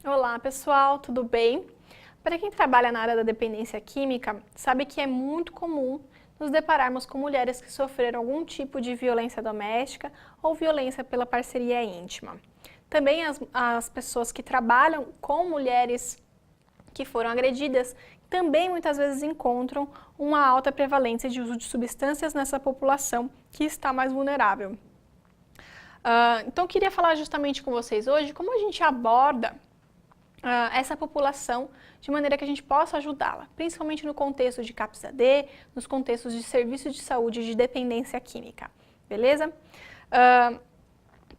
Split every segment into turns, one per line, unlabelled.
Olá pessoal, tudo bem? Para quem trabalha na área da dependência química, sabe que é muito comum nos depararmos com mulheres que sofreram algum tipo de violência doméstica ou violência pela parceria íntima. Também as pessoas que trabalham com mulheres que foram agredidas também muitas vezes encontram uma alta prevalência de uso de substâncias nessa população que está mais vulnerável. Então eu queria falar justamente com vocês hoje como a gente aborda essa população de maneira que a gente possa ajudá-la, principalmente no contexto de CAPS-AD, nos contextos de serviços de saúde de dependência química, beleza?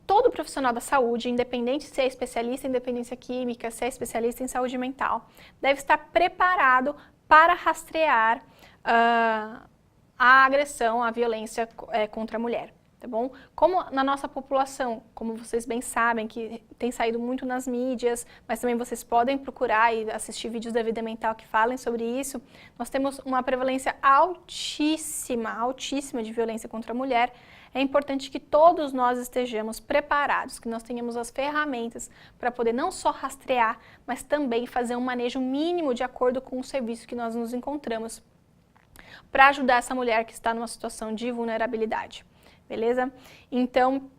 Todo profissional da saúde, independente se é especialista em dependência química, se é especialista em saúde mental, deve estar preparado para rastrear a agressão, a violência contra a mulher. Tá bom? Como na nossa população, como vocês bem sabem, que tem saído muito nas mídias, mas também vocês podem procurar e assistir vídeos da Vida Mental que falem sobre isso, nós temos uma prevalência altíssima de violência contra a mulher. É importante que todos nós estejamos preparados, que nós tenhamos as ferramentas para poder não só rastrear, mas também fazer um manejo mínimo de acordo com o serviço que nós nos encontramos, para ajudar essa mulher que está numa situação de vulnerabilidade. Beleza? Então,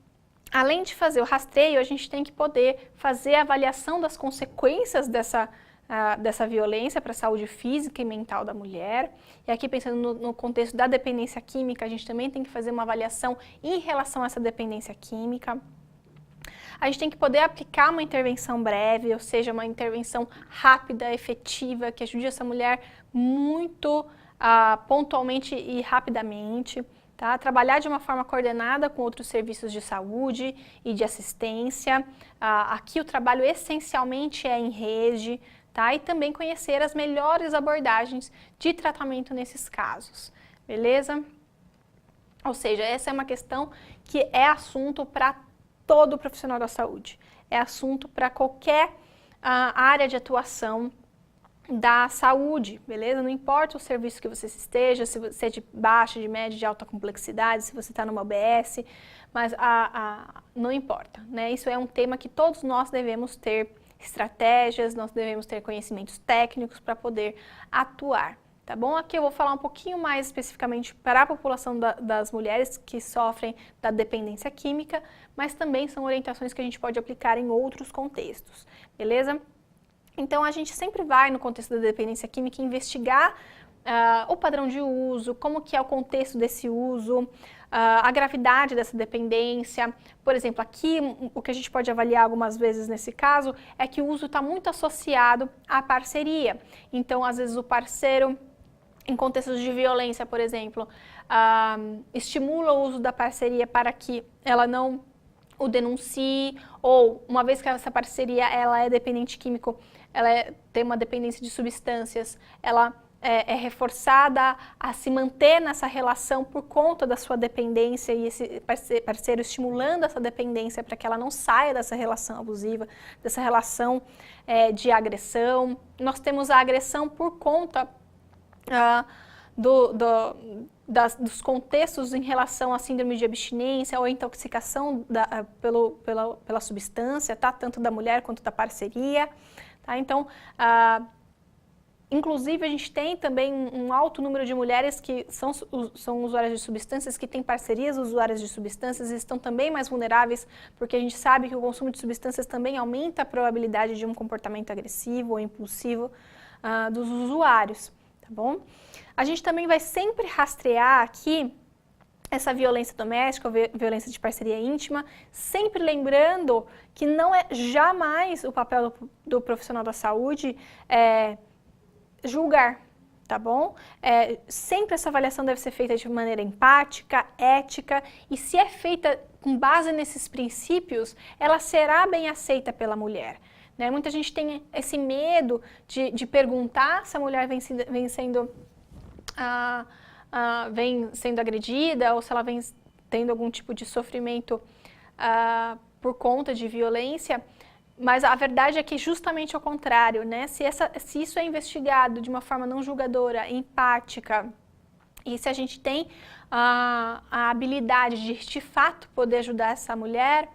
além de fazer o rastreio, a gente tem que poder fazer a avaliação das consequências dessa violência para a saúde física e mental da mulher. E aqui pensando no contexto da dependência química, a gente também tem que fazer uma avaliação em relação a essa dependência química. A gente tem que poder aplicar uma intervenção breve, ou seja, uma intervenção rápida, efetiva, que ajude essa mulher muito pontualmente e rapidamente. Tá? Trabalhar de uma forma coordenada com outros serviços de saúde e de assistência. Aqui o trabalho essencialmente é em rede, tá? E também conhecer as melhores abordagens de tratamento nesses casos, beleza? Ou seja, essa é uma questão que é assunto para todo profissional da saúde. É assunto para qualquer área de atuação da saúde, beleza? Não importa o serviço que você esteja, se você é de baixa, de média, de alta complexidade, se você está numa OBS, mas não importa, né? Isso é um tema que todos nós devemos ter estratégias, nós devemos ter conhecimentos técnicos para poder atuar, tá bom? Aqui eu vou falar um pouquinho mais especificamente para a população das mulheres que sofrem da dependência química, mas também são orientações que a gente pode aplicar em outros contextos, beleza? Então, a gente sempre vai, no contexto da dependência química, investigar o padrão de uso, como que é o contexto desse uso, a gravidade dessa dependência. Por exemplo, aqui, o que a gente pode avaliar algumas vezes nesse caso, é que o uso está muito associado à parceria. Então, às vezes, o parceiro, em contextos de violência, por exemplo, estimula o uso da parceria para que ela não o denuncie, ou uma vez que essa parceria ela é dependente químico, ela tem uma dependência de substâncias, ela é reforçada a se manter nessa relação por conta da sua dependência e esse parceiro estimulando essa dependência para que ela não saia dessa relação abusiva, dessa relação de agressão. Nós temos a agressão por conta dos contextos em relação à síndrome de abstinência ou intoxicação pela substância, tá? Tanto da mulher quanto da parceria. Tá? Então, inclusive a gente tem também um alto número de mulheres que são usuárias de substâncias, que têm parcerias usuárias de substâncias e estão também mais vulneráveis, porque a gente sabe que o consumo de substâncias também aumenta a probabilidade de um comportamento agressivo ou impulsivo dos usuários. Tá bom? A gente também vai sempre rastrear aqui essa violência doméstica, violência de parceria íntima, sempre lembrando que não é jamais o papel do profissional da saúde julgar, tá bom? Sempre essa avaliação deve ser feita de maneira empática, ética, e se é feita com base nesses princípios, ela será bem aceita pela mulher. Né? Muita gente tem esse medo de perguntar se a mulher vem sendo agredida ou se ela vem tendo algum tipo de sofrimento por conta de violência, mas a verdade é que justamente ao contrário, né? Se isso é investigado de uma forma não julgadora, empática, e se a gente tem a habilidade de fato poder ajudar essa mulher,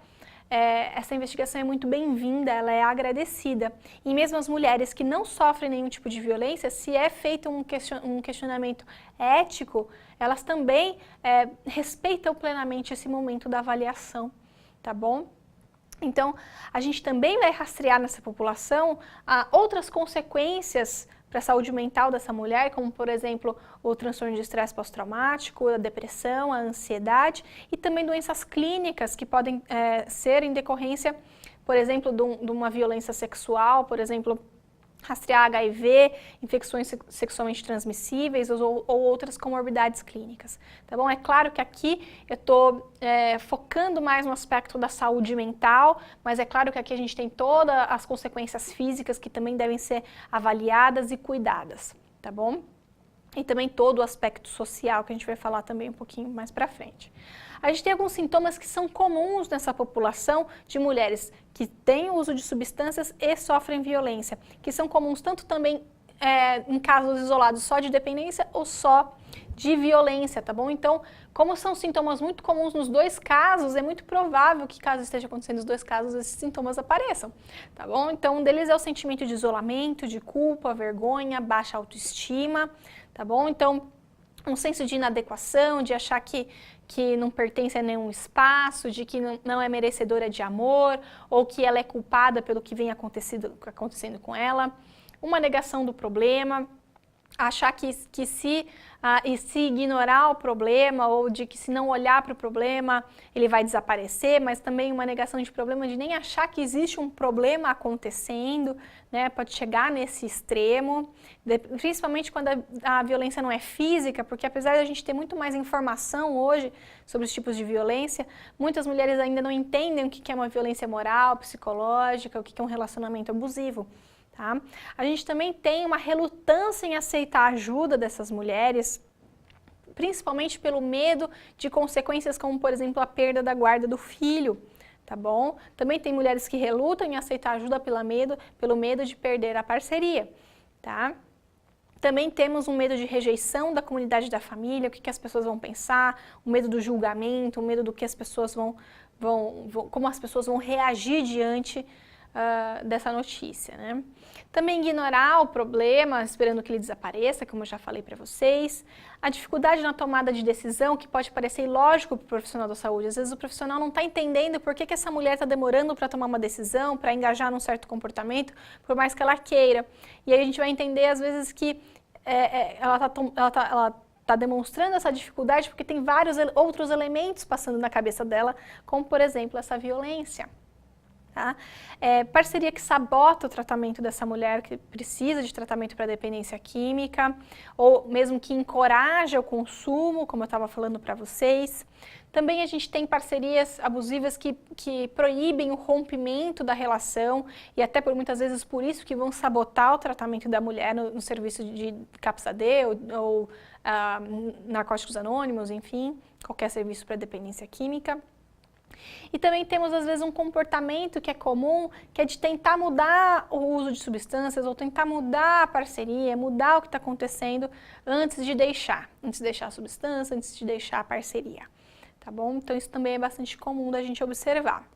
essa investigação é muito bem-vinda, ela é agradecida. E mesmo as mulheres que não sofrem nenhum tipo de violência, se é feito um questionamento ético, elas também respeitam plenamente esse momento da avaliação, tá bom? Então, a gente também vai rastrear nessa população outras consequências para a saúde mental dessa mulher, como, por exemplo, o transtorno de estresse pós-traumático, a depressão, a ansiedade e também doenças clínicas que podem ser em decorrência, por exemplo, de uma violência sexual, por exemplo, rastrear HIV, infecções sexualmente transmissíveis ou outras comorbidades clínicas, tá bom? É claro que aqui eu estou focando mais no aspecto da saúde mental, mas é claro que aqui a gente tem todas as consequências físicas que também devem ser avaliadas e cuidadas, tá bom? E também todo o aspecto social, que a gente vai falar também um pouquinho mais para frente. A gente tem alguns sintomas que são comuns nessa população de mulheres que têm uso de substâncias e sofrem violência, que são comuns tanto também em casos isolados só de dependência ou só de violência, tá bom? Então, como são sintomas muito comuns nos dois casos, é muito provável que, caso esteja acontecendo nos dois casos, esses sintomas apareçam, tá bom? Então, um deles é o sentimento de isolamento, de culpa, vergonha, baixa autoestima, tá bom? Então, um senso de inadequação, de achar que não pertence a nenhum espaço, de que não é merecedora de amor, ou que ela é culpada pelo que vem acontecendo com ela, uma negação do problema, achar que se ignorar o problema, ou de que se não olhar para o problema, ele vai desaparecer, mas também uma negação de problema de nem achar que existe um problema acontecendo, né? Pode chegar nesse extremo, principalmente quando a violência não é física, porque apesar de a gente ter muito mais informação hoje sobre os tipos de violência, muitas mulheres ainda não entendem o que é uma violência moral, psicológica, o que é um relacionamento abusivo. Tá? A gente também tem uma relutância em aceitar a ajuda dessas mulheres, principalmente pelo medo de consequências como, por exemplo, a perda da guarda do filho, tá bom? Também tem mulheres que relutam em aceitar ajuda pelo medo de perder a parceria, tá? Também temos um medo de rejeição da comunidade da família, o que as pessoas vão pensar, o medo do julgamento, o medo do que as pessoas como as pessoas vão reagir diante dessa notícia, né? Também ignorar o problema, esperando que ele desapareça, como eu já falei para vocês. A dificuldade na tomada de decisão, que pode parecer ilógico para o profissional da saúde. Às vezes o profissional não está entendendo por que essa mulher está demorando para tomar uma decisão, para engajar num certo comportamento, por mais que ela queira. E aí a gente vai entender, às vezes, que ela está demonstrando essa dificuldade porque tem vários outros elementos passando na cabeça dela, como, por exemplo, essa violência. Tá? Parceria que sabota o tratamento dessa mulher que precisa de tratamento para dependência química, ou mesmo que encoraja o consumo, como eu estava falando para vocês. Também a gente tem parcerias abusivas que proíbem o rompimento da relação e até muitas vezes por isso que vão sabotar o tratamento da mulher no serviço de CAPS-AD ou narcóticos anônimos, enfim, qualquer serviço para dependência química. E também temos, às vezes, um comportamento que é comum, que é de tentar mudar o uso de substâncias ou tentar mudar a parceria, mudar o que está acontecendo antes de deixar a substância, antes de deixar a parceria, tá bom? Então, isso também é bastante comum da gente observar.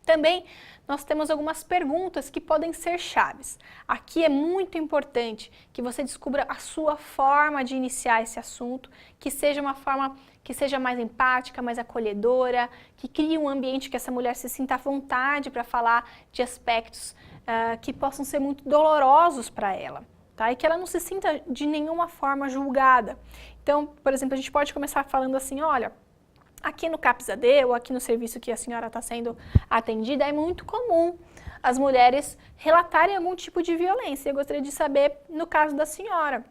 Também nós temos algumas perguntas que podem ser chaves. Aqui é muito importante que você descubra a sua forma de iniciar esse assunto, que seja uma forma que seja mais empática, mais acolhedora, que crie um ambiente que essa mulher se sinta à vontade para falar de aspectos que possam ser muito dolorosos para ela, tá? E que ela não se sinta de nenhuma forma julgada. Então, por exemplo, a gente pode começar falando assim, olha, aqui no CAPS-AD ou aqui no serviço que a senhora está sendo atendida, é muito comum as mulheres relatarem algum tipo de violência. Eu gostaria de saber no caso da senhora,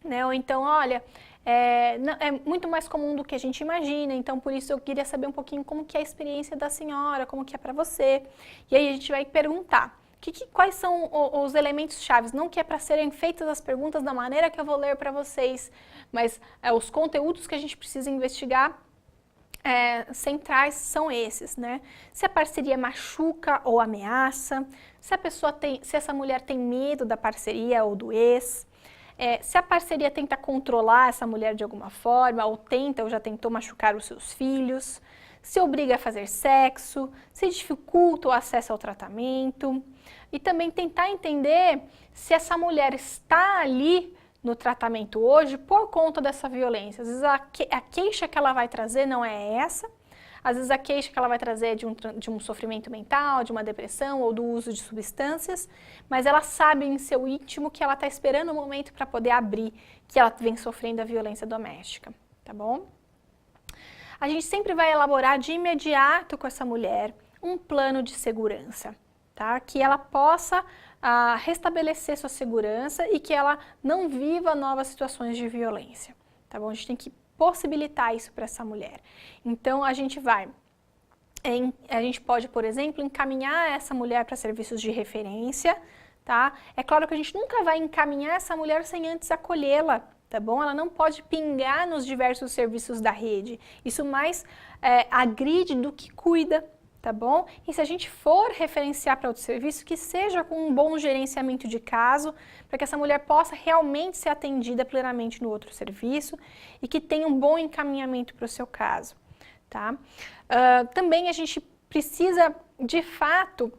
né? Ou então, olha, é muito mais comum do que a gente imagina, então por isso eu queria saber um pouquinho como que é a experiência da senhora, como que é para você. E aí a gente vai perguntar. Quais são os elementos chaves? Não que é para serem feitas as perguntas da maneira que eu vou ler para vocês, mas os conteúdos que a gente precisa investigar centrais são esses, né? Se a parceria machuca ou ameaça, se essa mulher tem medo da parceria ou do ex, se a parceria tenta controlar essa mulher de alguma forma, ou já tentou machucar os seus filhos, se obriga a fazer sexo, se dificulta o acesso ao tratamento e também tentar entender se essa mulher está ali no tratamento hoje por conta dessa violência. Às vezes a queixa que ela vai trazer não é essa, às vezes a queixa que ela vai trazer é de um sofrimento mental, de uma depressão ou do uso de substâncias, mas ela sabe em seu íntimo que ela está esperando o momento para poder abrir que ela vem sofrendo a violência doméstica, tá bom? A gente sempre vai elaborar de imediato com essa mulher um plano de segurança, tá? Que ela possa restabelecer sua segurança e que ela não viva novas situações de violência, tá bom? A gente tem que possibilitar isso para essa mulher. Então, a gente pode, por exemplo, encaminhar essa mulher para serviços de referência, tá? É claro que a gente nunca vai encaminhar essa mulher sem antes acolhê-la, tá bom? Ela não pode pingar nos diversos serviços da rede. Isso mais agride do que cuida, tá bom? E se a gente for referenciar para outro serviço, que seja com um bom gerenciamento de caso, para que essa mulher possa realmente ser atendida plenamente no outro serviço e que tenha um bom encaminhamento para o seu caso, tá? Também a gente precisa, de fato,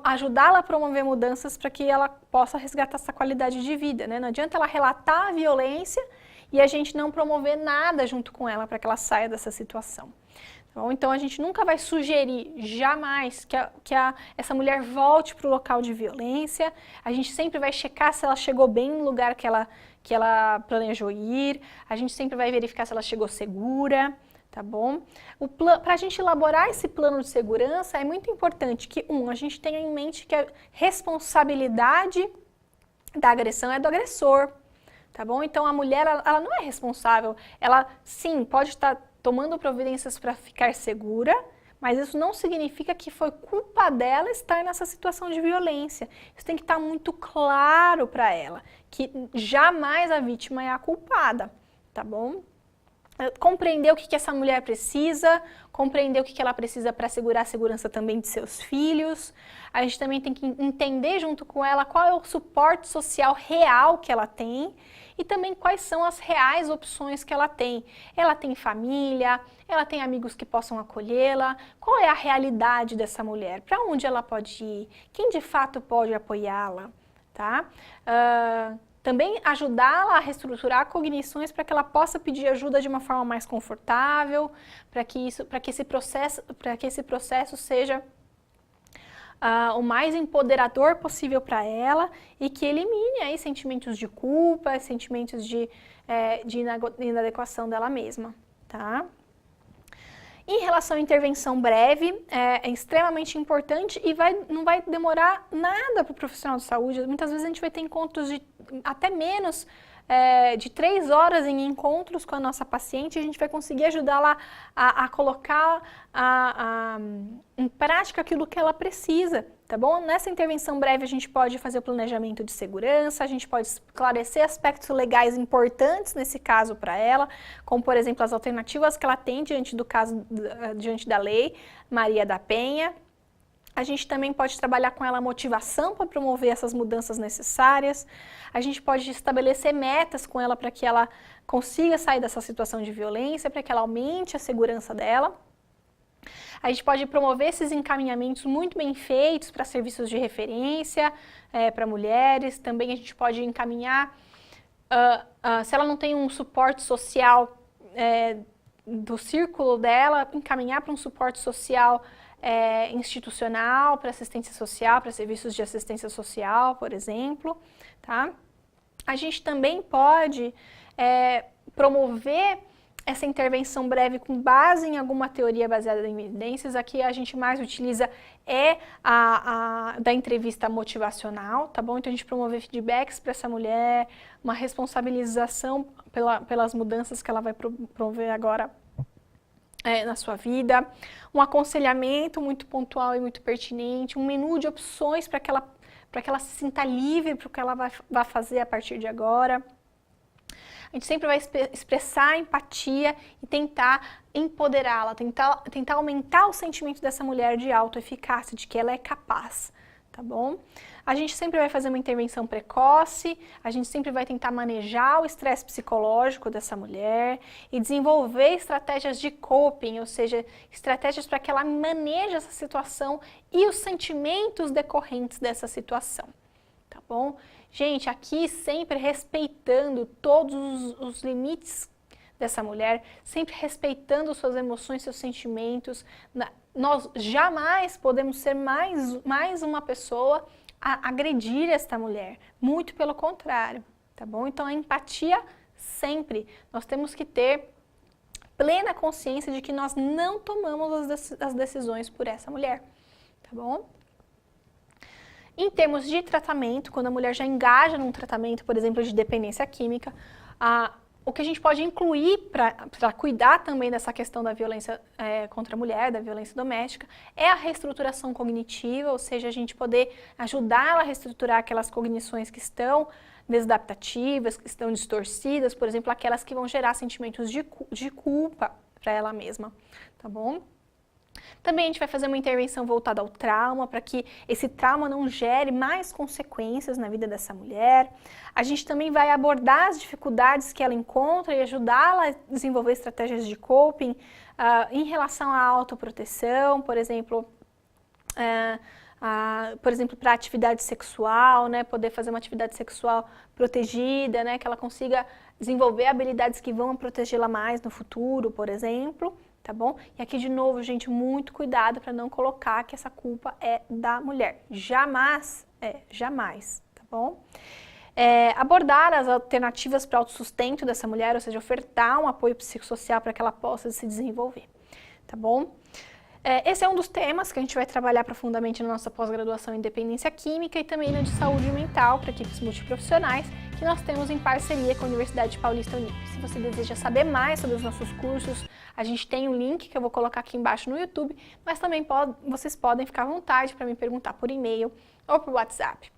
ajudá-la a promover mudanças para que ela possa resgatar essa qualidade de vida, né? Não adianta ela relatar a violência e a gente não promover nada junto com ela para que ela saia dessa situação. Então, a gente nunca vai sugerir, jamais, que essa mulher volte para o local de violência. A gente sempre vai checar se ela chegou bem no lugar que ela planejou ir. A gente sempre vai verificar se ela chegou segura, tá bom? Para a gente elaborar esse plano de segurança, é muito importante que, a gente tenha em mente que a responsabilidade da agressão é do agressor, tá bom? Então, a mulher, ela não é responsável. Ela, sim, pode estar tomando providências para ficar segura, mas isso não significa que foi culpa dela estar nessa situação de violência. Isso tem que estar muito claro para ela, que jamais a vítima é a culpada, tá bom? Compreender o que essa mulher precisa, compreender o que ela precisa para assegurar a segurança também de seus filhos. A gente também tem que entender junto com ela qual é o suporte social real que ela tem e também quais são as reais opções que ela tem. Ela tem família, ela tem amigos que possam acolhê-la, qual é a realidade dessa mulher, para onde ela pode ir, quem de fato pode apoiá-la, tá? Também ajudá-la a reestruturar cognições para que ela possa pedir ajuda de uma forma mais confortável, para que esse processo seja o mais empoderador possível para ela e que elimine aí sentimentos de culpa, sentimentos de inadequação dela mesma, tá? Em relação à intervenção breve, é extremamente importante e não vai demorar nada para o profissional de saúde. Muitas vezes a gente vai ter encontros de até menos de 3 horas em encontros com a nossa paciente, a gente vai conseguir ajudá-la a colocar em prática aquilo que ela precisa, tá bom? Nessa intervenção breve a gente pode fazer o planejamento de segurança, a gente pode esclarecer aspectos legais importantes nesse caso para ela, como por exemplo as alternativas que ela tem diante da lei Maria da Penha. A gente também pode trabalhar com ela a motivação para promover essas mudanças necessárias. A gente pode estabelecer metas com ela para que ela consiga sair dessa situação de violência, para que ela aumente a segurança dela. A gente pode promover esses encaminhamentos muito bem feitos para serviços de referência, para mulheres. Também a gente pode encaminhar, se ela não tem um suporte social do círculo dela, encaminhar para um suporte social institucional, para assistência social, para serviços de assistência social, por exemplo, tá? A gente também pode promover essa intervenção breve com base em alguma teoria baseada em evidências. Aqui a gente mais utiliza da entrevista motivacional, tá bom? Então a gente promover feedbacks para essa mulher, uma responsabilização pelas mudanças que ela vai promover agora na sua vida, um aconselhamento muito pontual e muito pertinente, um menu de opções para que ela se sinta livre para o que ela vai fazer a partir de agora. A gente sempre vai expressar empatia e tentar empoderá-la, tentar aumentar o sentimento dessa mulher de autoeficácia, de que ela é capaz, tá bom? A gente sempre vai fazer uma intervenção precoce, a gente sempre vai tentar manejar o estresse psicológico dessa mulher e desenvolver estratégias de coping, ou seja, estratégias para que ela maneje essa situação e os sentimentos decorrentes dessa situação, tá bom? Gente, aqui sempre respeitando todos os limites dessa mulher, sempre respeitando suas emoções, seus sentimentos. Nós jamais podemos ser mais uma pessoa a agredir esta mulher, muito pelo contrário, tá bom? Então a empatia sempre, nós temos que ter plena consciência de que nós não tomamos as decisões por essa mulher, tá bom? Em termos de tratamento, quando a mulher já engaja num tratamento, por exemplo, de dependência química, o que a gente pode incluir para cuidar também dessa questão da violência contra a mulher, da violência doméstica, é a reestruturação cognitiva, ou seja, a gente poder ajudar ela a reestruturar aquelas cognições que estão desadaptativas, que estão distorcidas, por exemplo, aquelas que vão gerar sentimentos de culpa para ela mesma, tá bom? Também a gente vai fazer uma intervenção voltada ao trauma, para que esse trauma não gere mais consequências na vida dessa mulher. A gente também vai abordar as dificuldades que ela encontra e ajudá-la a desenvolver estratégias de coping em relação à autoproteção, por exemplo, para atividade sexual, né, poder fazer uma atividade sexual protegida, né, que ela consiga desenvolver habilidades que vão protegê-la mais no futuro, por exemplo. Tá bom? E aqui de novo, gente, muito cuidado para não colocar que essa culpa é da mulher. Jamais, tá bom? Abordar as alternativas para o autossustento dessa mulher, ou seja, ofertar um apoio psicossocial para que ela possa se desenvolver, tá bom? Esse é um dos temas que a gente vai trabalhar profundamente na nossa pós-graduação em dependência química e também na de saúde mental para equipes multiprofissionais, que nós temos em parceria com a Universidade Paulista Unip. Se você deseja saber mais sobre os nossos cursos, a gente tem um link que eu vou colocar aqui embaixo no YouTube, mas também vocês podem ficar à vontade para me perguntar por e-mail ou por WhatsApp,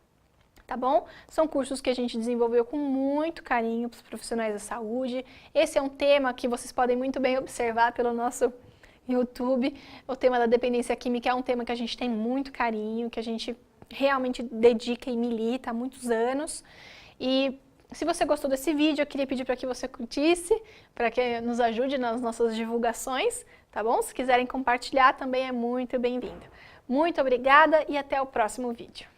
tá bom? São cursos que a gente desenvolveu com muito carinho para os profissionais da saúde. Esse é um tema que vocês podem muito bem observar pelo nosso YouTube. O tema da dependência química é um tema que a gente tem muito carinho, que a gente realmente dedica e milita há muitos anos. E se você gostou desse vídeo, eu queria pedir para que você curtisse, para que nos ajude nas nossas divulgações, tá bom? Se quiserem compartilhar, também é muito bem-vindo. Muito obrigada e até o próximo vídeo.